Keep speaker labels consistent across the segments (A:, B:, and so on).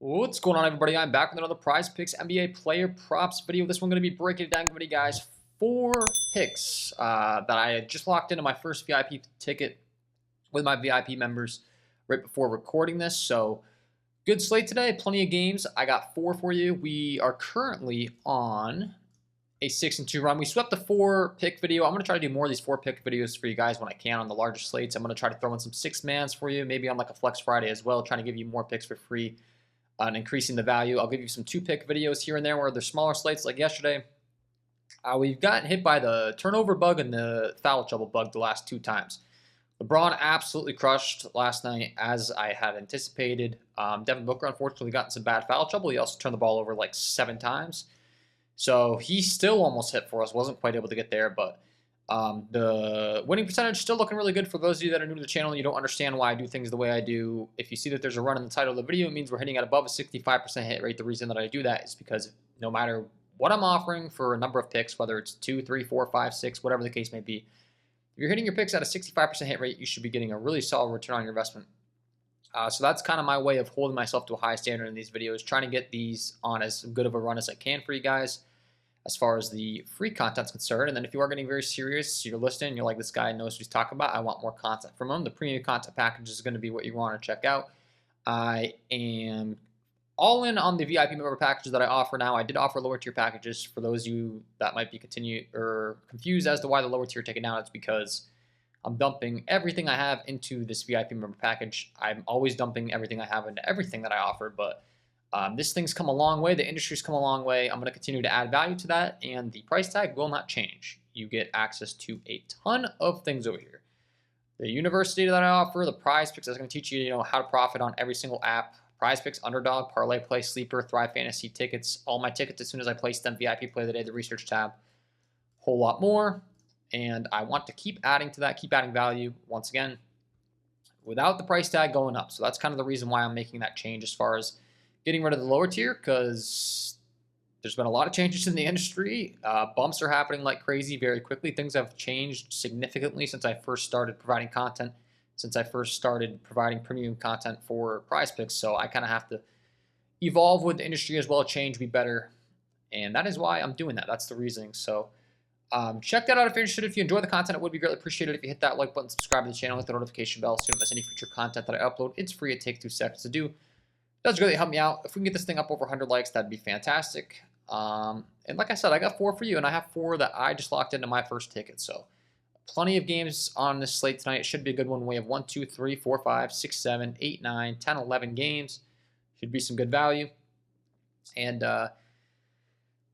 A: What's going on, everybody? I'm back with another Prize Picks NBA player props video. This one going to be breaking it down, giving you guys 4 picks that I had just locked into my first VIP ticket with my VIP members right before recording this. So good slate today, plenty of games. I got 4 for you. We are currently on a 6-2 run. We swept the 4 pick video. I'm going to try to do more of these 4 pick videos for you guys when I can on the larger slates. I'm going to try to throw in some 6-mans for you, maybe on like a Flex Friday as well, trying to give you more picks for free. And increasing the value. I'll give you some 2-pick videos here and there where they're smaller slates like yesterday. We've gotten hit by the turnover bug and the foul trouble bug the last 2 times. LeBron absolutely crushed last night as I had anticipated. Devin Booker unfortunately got in some bad foul trouble. He also turned the ball over like 7 times. So he still almost hit for us. Wasn't quite able to get there, but the winning percentage still looking really good for those of you that are new to the channel and you don't understand why I do things the way I do. If you see that there's a run in the title of the video, it means we're hitting at above a 65% hit rate. The reason that I do that is because no matter what I'm offering for a number of picks, whether it's 2, 3, 4, 5, 6, whatever the case may be, if you're hitting your picks at a 65% hit rate, you should be getting a really solid return on your investment. So that's kind of my way of holding myself to a high standard in these videos, trying to get these on as good of a run as I can for you guys as far as the free content's concerned. And then if you are getting very serious, you're listening, you're like, this guy knows what he's talking about, I want more content from him, the premium content package is going to be what you want to check out. I am all in on the VIP member packages that I offer now. I did offer lower tier packages for those of you that might be confused as to why the lower tier taken down. It's because I'm dumping everything I have into this VIP member package. I'm always dumping everything I have into everything that I offer, but this thing's come a long way. The industry's come a long way. I'm going to continue to add value to that, and the price tag will not change. You get access to a ton of things over here. The university that I offer, the Prizepicks, that's going to teach you, how to profit on every single app. Prizepicks, Underdog, Parlay Play, Sleeper, Thrive Fantasy tickets. All my tickets as soon as I place them. VIP Play of the Day, the Research tab, whole lot more. And I want to keep adding to that, keep adding value. Once again, without the price tag going up. So that's kind of the reason why I'm making that change as far as getting rid of the lower tier, because there's been a lot of changes in the industry. Bumps are happening like crazy very quickly. Things have changed significantly since I first started providing content, since I first started providing premium content for Prizepicks. So I kind of have to evolve with the industry as well, change, be better. And that is why I'm doing that. That's the reasoning. So check that out if you're interested. If you enjoy the content, it would be greatly appreciated if you hit that like button, subscribe to the channel, hit the notification bell so you don't miss any future content that I upload. It's free. It takes 2 seconds to do. Does really help me out. If we can get this thing up over 100 likes, that'd be fantastic. And like I said, I got 4 for you, and I have 4 that I just locked into my first ticket. So plenty of games on this slate tonight. It should be a good one. We have 1, 2, 3, 4, 5, 6, 7, 8, 9, 10, 11 games. Should be some good value. And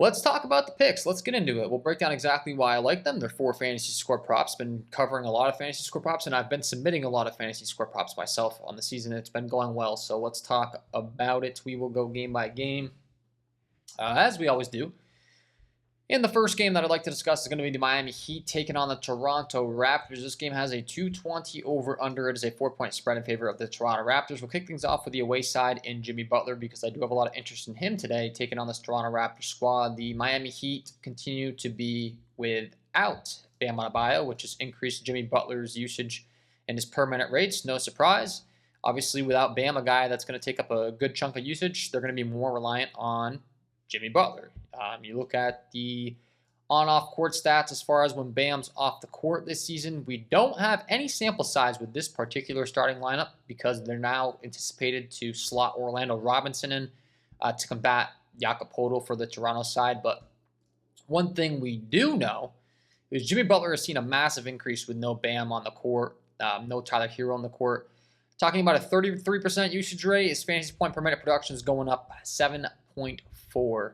A: let's talk about the picks. Let's get into it. We'll break down exactly why I like them. They're 4 fantasy score props. Been covering a lot of fantasy score props, and I've been submitting a lot of fantasy score props myself on the season. It's been going well, so let's talk about it. We will go game by game, as we always do. In the first game that I'd like to discuss is going to be the Miami Heat taking on the Toronto Raptors. This game has a 220 over-under. It is a 4-point spread in favor of the Toronto Raptors. We'll kick things off with the away side in Jimmy Butler because I do have a lot of interest in him today taking on this Toronto Raptors squad. The Miami Heat continue to be without Bam Adebayo, which has increased Jimmy Butler's usage and his per-minute rates. No surprise. Obviously, without Bam, a guy that's going to take up a good chunk of usage, they're going to be more reliant on Jimmy Butler. You look at the on-off court stats as far as when Bam's off the court this season. We don't have any sample size with this particular starting lineup because they're now anticipated to slot Orlando Robinson in to combat Jakob Poeltl for the Toronto side. But one thing we do know is Jimmy Butler has seen a massive increase with no Bam on the court, no Tyler Hero on the court. Talking about a 33% usage rate, his fantasy point per minute production is going up 7.4.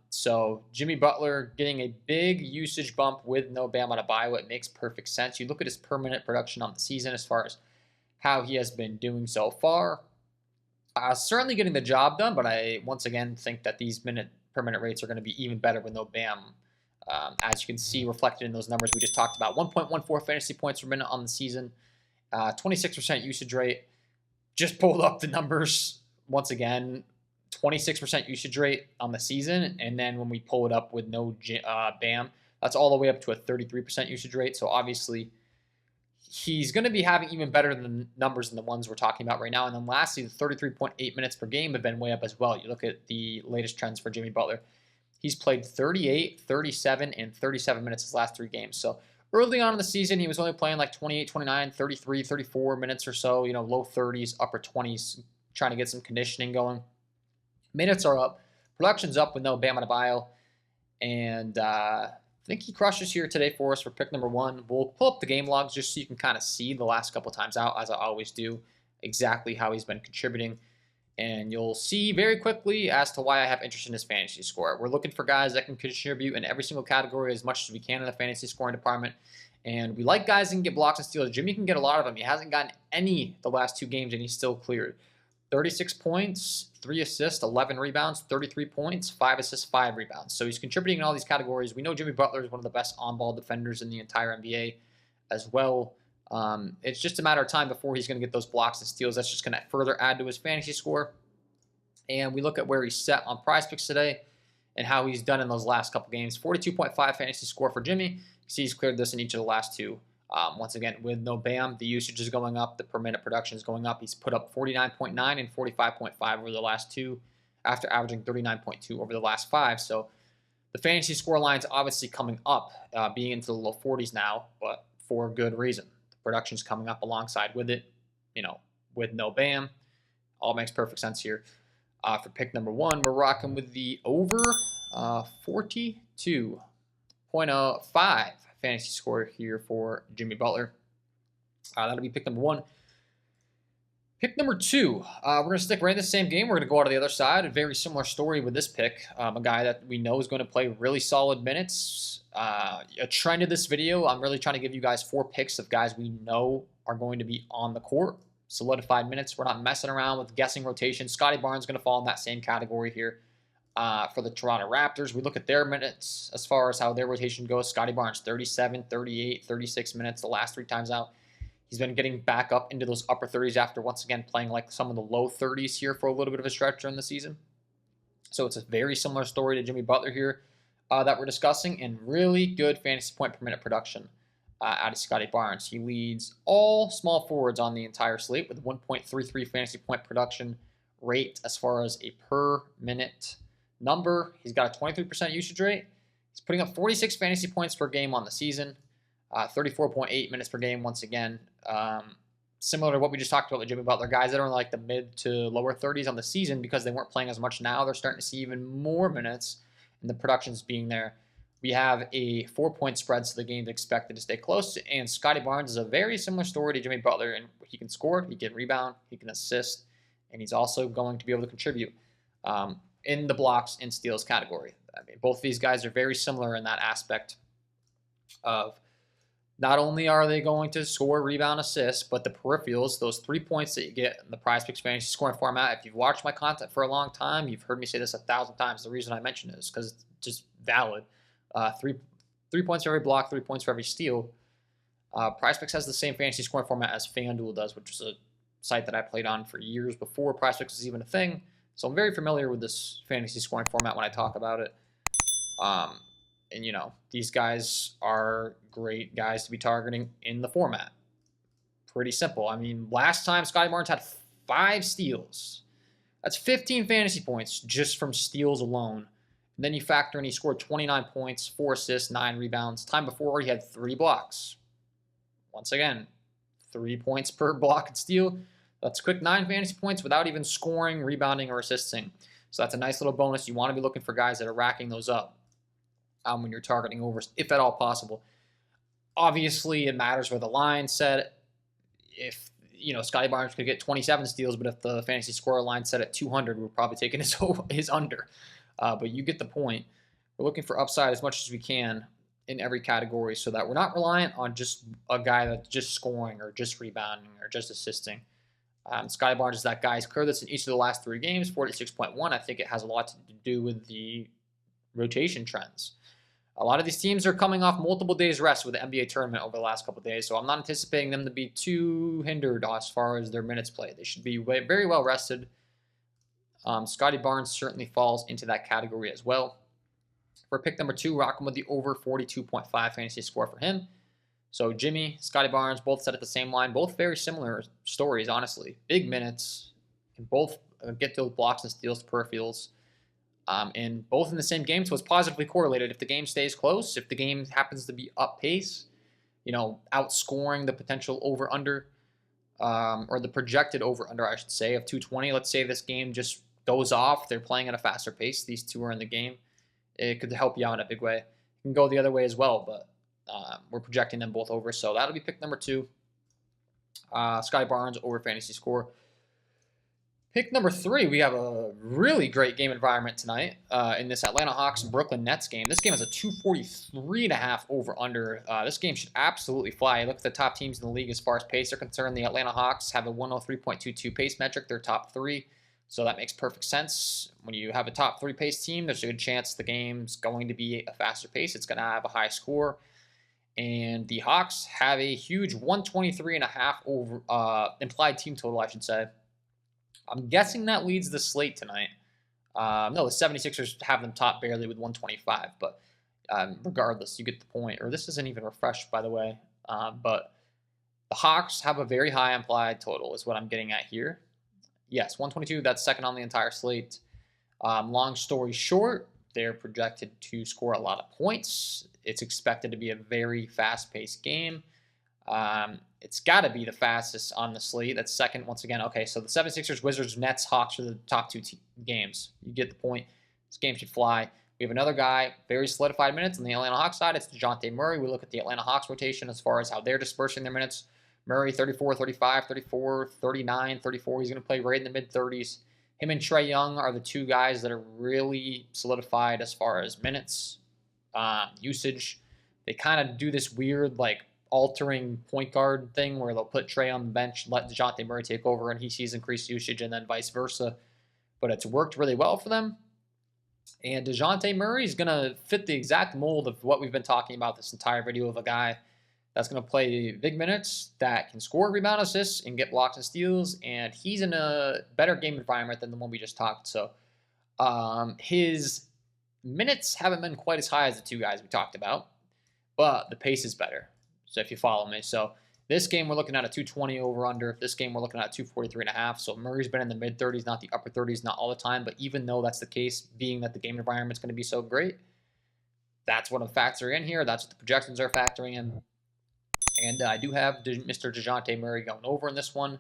A: So Jimmy Butler getting a big usage bump with no Bam Adebayo. It makes perfect sense. You look at his per minute production on the season as far as how he has been doing so far. Certainly getting the job done, but I once again think that these per minute rates are going to be even better with no Bam. As you can see reflected in those numbers we just talked about, 1.14 fantasy points per minute on the season, 26% usage rate. Just pulled up the numbers once again. 26% usage rate on the season, and then when we pull it up with no Bam, that's all the way up to a 33% usage rate. So obviously he's going to be having even better than numbers than the ones we're talking about right now. And then lastly, the 33.8 minutes per game have been way up as well. You look at the latest trends for Jimmy Butler. He's played 38, 37, and 37 minutes his last 3 games. So early on in the season, he was only playing like 28, 29, 33, 34 minutes or so, low 30s, upper 20s, trying to get some conditioning going. Minutes are up. Production's up with no Bam Adebayo. And I think he crushes here today for us for pick number 1. We'll pull up the game logs just so you can kind of see the last couple times out, as I always do, exactly how he's been contributing. And you'll see very quickly as to why I have interest in his fantasy score. We're looking for guys that can contribute in every single category as much as we can in the fantasy scoring department. And we like guys that can get blocks and steals. Jimmy can get a lot of them. He hasn't gotten any the last 2 games, and he's still cleared. 36 points, 3 assists, 11 rebounds, 33 points, 5 assists, 5 rebounds. So he's contributing in all these categories. We know Jimmy Butler is one of the best on-ball defenders in the entire NBA as well. It's just a matter of time before he's going to get those blocks and steals. That's just going to further add to his fantasy score. And we look at where he's set on Prizepicks today and how he's done in those last couple games. 42.5 fantasy score for Jimmy. You see he's cleared this in each of the last 2. Once again, with no Bam, the usage is going up. The per minute production is going up. He's put up 49.9 and 45.5 over the last 2 after averaging 39.2 over the last 5. So the fantasy score line's obviously coming up, being into the low 40s now, but for good reason. The production's coming up alongside with it, with no Bam. All makes perfect sense here. For pick number 1, we're rocking with the over 42.5 fantasy score here for Jimmy Butler. That'll be pick number 1. Pick number 2, we're going to stick right in the same game. We're going to go out to the other side. A very similar story with this pick. A guy that we know is going to play really solid minutes. A trend of this video, I'm really trying to give you guys 4 picks of guys we know are going to be on the court. Solidified minutes. We're not messing around with guessing rotation. Scottie Barnes is going to fall in that same category here. For the Toronto Raptors, we look at their minutes as far as how their rotation goes. Scottie Barnes, 37, 38, 36 minutes the last 3 times out. He's been getting back up into those upper 30s after once again playing like some of the low 30s here for a little bit of a stretch during the season. So it's a very similar story to Jimmy Butler here that we're discussing, and really good fantasy point per minute production out of Scottie Barnes. He leads all small forwards on the entire slate with 1.33 fantasy point production rate as far as a per minute number. He's got a 23% usage rate. He's putting up 46 fantasy points per game on the season, 34.8 minutes per game once again. Similar to what we just talked about with Jimmy Butler, guys that are in like the mid to lower 30s on the season because they weren't playing as much now. They're starting to see even more minutes, and the production's being there. We have a 4-point spread, so the game's expected to stay close. And Scottie Barnes is a very similar story to Jimmy Butler, and he can score, he can rebound, he can assist, and he's also going to be able to contribute in the blocks and steals category. I mean, both of these guys are very similar in that aspect of not only are they going to score, rebound, assist, but the peripherals, those 3 points that you get in the Prizepicks fantasy scoring format. If you've watched my content for a long time, you've heard me say this 1,000 times. The reason I mention it is because it's just valid. 3 points for every block, 3 points for every steal. Prizepicks has the same fantasy scoring format as FanDuel does, which is a site that I played on for years before Prizepicks was even a thing. So I'm very familiar with this fantasy scoring format when I talk about it. And, these guys are great guys to be targeting in the format. Pretty simple. I mean, last time Scottie Barnes had 5 steals. That's 15 fantasy points just from steals alone. And then you factor in he scored 29 points, 4 assists, 9 rebounds. Time before he had 3 blocks. Once again, 3 points per block and steal. That's a quick 9 fantasy points without even scoring, rebounding, or assisting. So that's a nice little bonus. You want to be looking for guys that are racking those up when you're targeting overs, if at all possible. Obviously, it matters where the line's set. If, Scottie Barnes could get 27 steals, but if the fantasy scorer line set at 200, we're probably taking his under. But you get the point. We're looking for upside as much as we can in every category so that we're not reliant on just a guy that's just scoring or just rebounding or just assisting. Scottie Barnes is that guy. He's cleared this in each of the last 3 games, 46.1. I think it has a lot to do with the rotation trends. A lot of these teams are coming off multiple days rest with the NBA tournament over the last couple of days, so I'm not anticipating them to be too hindered as far as their minutes played. They should be very well rested. Scottie Barnes certainly falls into that category as well. For pick number 2, rocking with the over 42.5 fantasy score for him. So Jimmy, Scotty Barnes, both set at the same line. Both very similar stories, honestly. Big minutes. Can both get those blocks and steals per fields. And both in the same game, so it's positively correlated. If the game stays close, if the game happens to be up pace, outscoring the potential over-under, or the projected over-under, I should say, of 220. Let's say this game just goes off. They're playing at a faster pace. These two are in the game. It could help you out in a big way. It can go the other way as well, but we're projecting them both over. So that'll be pick number 2. Scotty Barnes over fantasy score. Pick number 3, we have a really great game environment tonight in this Atlanta Hawks and Brooklyn Nets game. This game has a 243.5 over-under. This game should absolutely fly. Look at the top teams in the league as far as pace are concerned. The Atlanta Hawks have a 103.22 pace metric. They're top 3, so that makes perfect sense. When you have a top 3 pace team, there's a good chance the game's going to be a faster pace. It's going to have a high score. And the Hawks have a huge 123.5 over implied team total, I should say. I'm guessing that leads the slate tonight. No, the 76ers have them top barely with 125, but regardless, you get the point. Or this isn't even refreshed, by the way. But the Hawks have a very high implied total is what I'm getting at here. Yes, 122, that's second on the entire slate. Long story short, they're projected to score a lot of points. It's expected to be a very fast-paced game. It's got to be the fastest on the slate. That's second once again. Okay, so the 76ers, Wizards, Nets, Hawks are the top 2 games. You get the point. This game should fly. We have another guy, very solidified minutes on the Atlanta Hawks side. It's DeJounte Murray. We look at the Atlanta Hawks rotation as far as how they're dispersing their minutes. Murray, 34, 35, 34, 39, 34. He's going to play right in the mid-30s. Him and Trae Young are the 2 guys that are really solidified as far as minutes, usage. They kind of do this weird, altering point guard thing where they'll put Trae on the bench, let DeJounte Murray take over, and he sees increased usage, and then vice versa. But it's worked really well for them. And DeJounte Murray is going to fit the exact mold of what we've been talking about this entire video, of a guy that's going to play big minutes, that can score, rebound, assists, and get blocks and steals. And he's in a better game environment than the one we just talked. So his minutes haven't been quite as high as the 2 guys we talked about, but the pace is better. So if you follow me. So this game we're looking at a 220 over-under. This game we're looking at 243.5. So Murray's been in the mid-30s, not the upper 30s, not all the time. But even though that's the case, being that the game environment's going to be so great, that's what I'm factoring in here. That's what the projections are factoring in. And I do have Mr. DeJounte Murray going over in this one.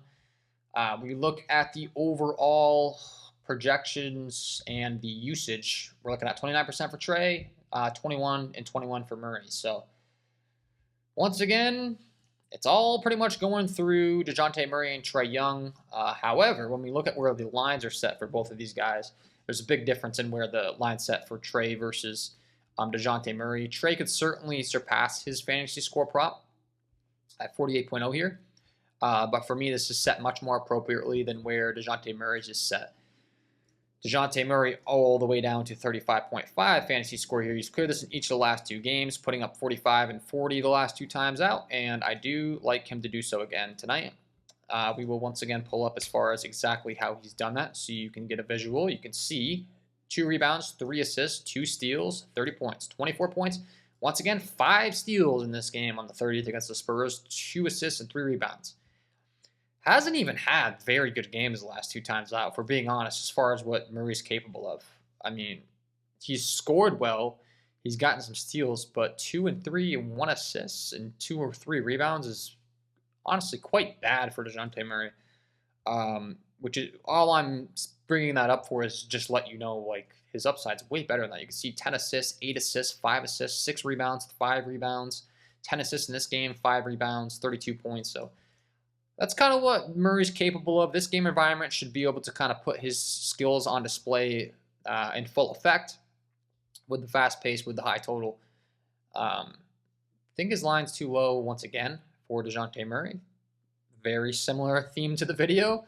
A: We look at the overall projections and the usage. We're looking at 29% for Trae, 21 and 21 for Murray. So once again, it's all pretty much going through DeJounte Murray and Trae Young. However, when we look at where the lines are set for both of these guys, there's a big difference in where the line's set for Trae versus DeJounte Murray. Trae could certainly surpass his fantasy score prop at 48.0 here. But for me, this is set much more appropriately than where DeJounte Murray's is set. DeJounte Murray all the way down to 35.5 fantasy score here. He's cleared this in each of the last 2 games, putting up 45 and 40 the last 2 times out, and I do like him to do so again tonight. We will once again pull up as far as exactly how he's done that, so you can get a visual. You can see 2 rebounds, 3 assists, 2 steals, 30 points, 24 points. Once again, 5 steals in this game on the 30th against the Spurs, 2 assists and 3 rebounds. Hasn't even had very good games the last 2 times out, if we're being honest, as far as what Murray's capable of. I mean, he's scored well. He's gotten some steals, but 2 and 3 and 1 assist and 2 or 3 rebounds is honestly quite bad for DeJounte Murray. Which is all I'm bringing that up for, is just let you know, his upside's way better than that. You can see 10 assists, 8 assists, 5 assists, 6 rebounds, 5 rebounds, 10 assists in this game, 5 rebounds, 32 points. So that's kind of what Murray's capable of. This game environment should be able to kind of put his skills on display in full effect with the fast pace, with the high total. I think his line's too low once again for DeJounte Murray. Very similar theme to the video.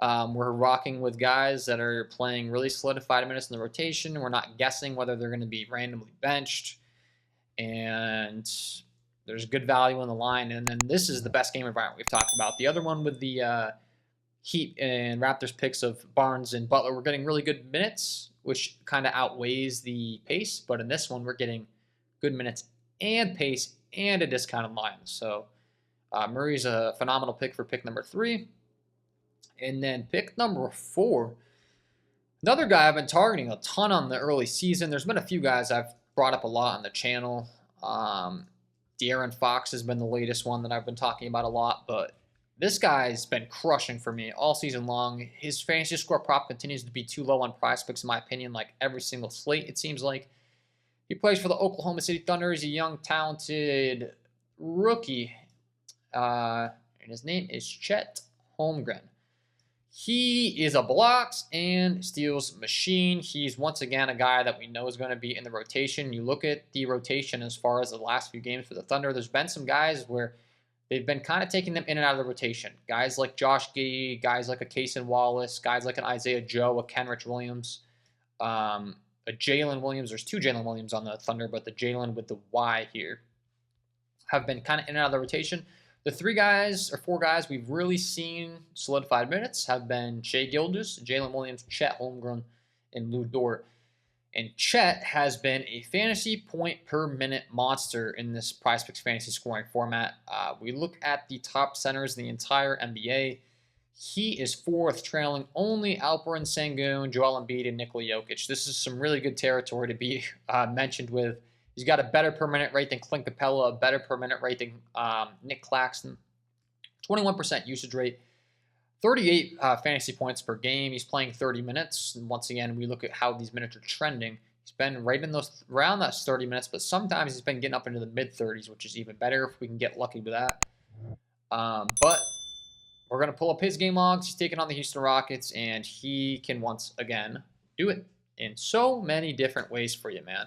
A: We're rocking with guys that are playing really solidified minutes in the rotation. We're not guessing whether they're going to be randomly benched. And there's good value in the line. And then this is the best game environment we've talked about. The other one with the Heat and Raptors picks of Barnes and Butler, we're getting really good minutes, which kind of outweighs the pace. But in this one, we're getting good minutes and pace and a discounted line. So Murray's a phenomenal pick for pick number 3. And then pick number 4, another guy I've been targeting a ton on the early season. There's been a few guys I've brought up a lot on the channel. De'Aaron Fox has been the latest one that I've been talking about a lot, but this guy's been crushing for me all season long. His fantasy score prop continues to be too low on Prizepicks, in my opinion, like every single slate, it seems like. He plays for the Oklahoma City Thunder. He's a young, talented rookie, and his name is Chet Holmgren. He is a blocks and steals machine. He's once again a guy that we know is going to be in the rotation. You look at the rotation as far as the last few games for the Thunder, there's been some guys where they've been kind of taking them in and out of the rotation. Guys like Josh Giddey, guys like a Cason Wallace, guys like an Isaiah Joe, a Kenrich Williams, a Jalen Williams. There's 2 Jalen Williams on the Thunder, but the Jalen with the Y here have been kind of in and out of the rotation. The 3 guys or 4 guys we've really seen solidified minutes have been Shai Gilgeous, Jalen Williams, Chet Holmgren, and Lou Dort. And Chet has been a fantasy point per minute monster in this Prizepicks fantasy scoring format. We look at the top centers in the entire NBA. He is 4th, trailing only Alperen Sengun, Joel Embiid, and Nikola Jokic. This is some really good territory to be mentioned with. He's got a better per minute rate than Clint Capella, a better per minute rate than Nick Claxton, 21% usage rate, 38 fantasy points per game. He's playing 30 minutes. And once again, we look at how these minutes are trending. He's been right in those around that 30 minutes, but sometimes he's been getting up into the mid-30s, which is even better if we can get lucky with that. But we're going to pull up his game logs. He's taking on the Houston Rockets, and he can once again do it in so many different ways for you, man.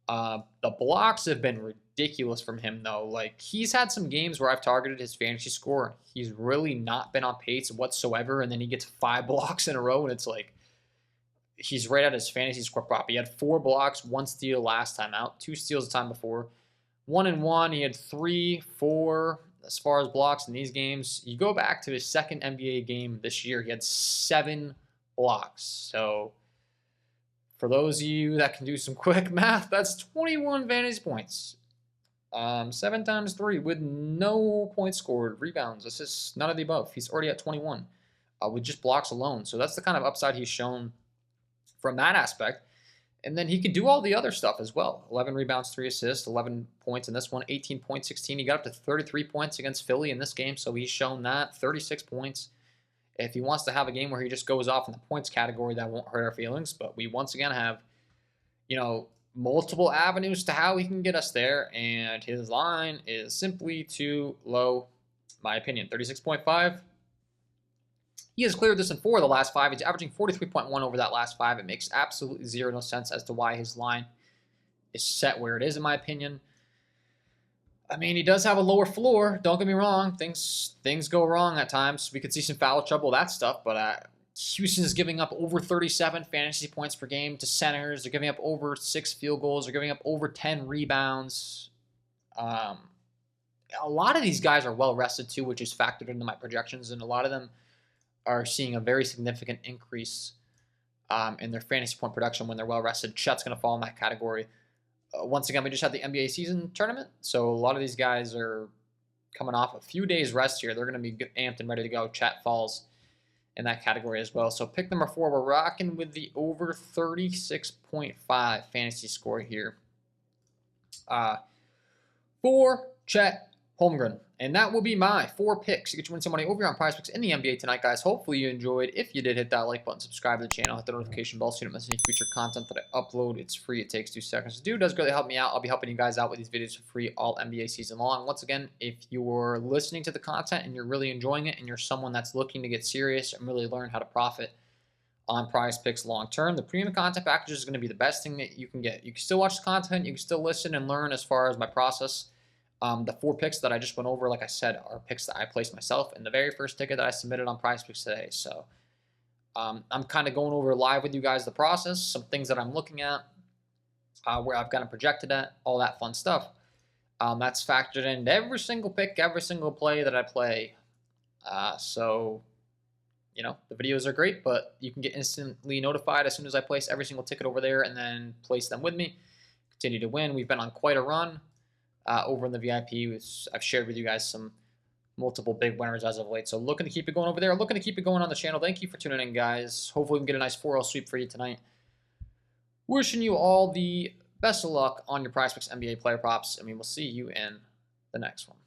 A: The blocks have been ridiculous from him, though. Like, he's had some games where I've targeted his fantasy score. He's really not been on pace whatsoever, and then he gets 5 blocks in a row, and it's like he's right at his fantasy score prop. He had 4 blocks, 1 steal last time out, 2 steals the time before. 1 and 1, he had 3, 4 as far as blocks in these games. You go back to his second NBA game this year, he had 7 blocks. So for those of you that can do some quick math, that's 21 fantasy points. 7 times 3 with no points scored, rebounds, assists, none of the above. He's already at 21 with just blocks alone. So that's the kind of upside he's shown from that aspect. And then he can do all the other stuff as well. 11 rebounds, 3 assists, 11 points in this one, 18 points, 16. He got up to 33 points against Philly in this game, so he's shown that. 36 points. If he wants to have a game where he just goes off in the points category, that won't hurt our feelings. But we once again have, multiple avenues to how he can get us there. And his line is simply too low, in my opinion. 36.5. He has cleared this in 4 of the last 5. He's averaging 43.1 over that last 5. It makes absolutely no sense as to why his line is set where it is, in my opinion. I mean, he does have a lower floor. Don't get me wrong. Things go wrong at times. We could see some foul trouble, that stuff. But Houston is giving up over 37 fantasy points per game to centers. They're giving up over 6 field goals. They're giving up over 10 rebounds. A lot of these guys are well rested too, which is factored into my projections, and a lot of them are seeing a very significant increase in their fantasy point production when they're well rested. Chet's going to fall in that category. Once again, we just had the NBA season tournament, so a lot of these guys are coming off a few days rest here. They're going to be amped and ready to go. Chet falls in that category as well. So pick number 4, we're rocking with the over 36.5 fantasy score here for Chet Holmgren. And that will be my 4 picks to get you win some money over here on Prizepicks in the NBA tonight, guys. Hopefully you enjoyed. If you did, hit that like button, subscribe to the channel, hit the notification bell so you don't miss any future content that I upload. It's free. It takes 2 seconds to do. It does greatly help me out. I'll be helping you guys out with these videos for free all NBA season long. Once again, if you're listening to the content and you're really enjoying it and you're someone that's looking to get serious and really learn how to profit on Prizepicks long term, the premium content package is going to be the best thing that you can get. You can still watch the content. You can still listen and learn as far as my process. The 4 picks that I just went over, like I said, are picks that I placed myself in the very first ticket that I submitted on Prizepicks today. So I'm kind of going over live with you guys the process, some things that I'm looking at, where I've got them projected at, all that fun stuff. That's factored into every single pick, every single play that I play. So the videos are great, but you can get instantly notified as soon as I place every single ticket over there and then place them with me. Continue to win. We've been on quite a run. over in the VIP. I've shared with you guys some multiple big winners as of late. So looking to keep it going over there. Looking to keep it going on the channel. Thank you for tuning in, guys. Hopefully we can get a nice 4L sweep for you tonight. Wishing you all the best of luck on your Prizepicks NBA player props, and we will see you in the next one.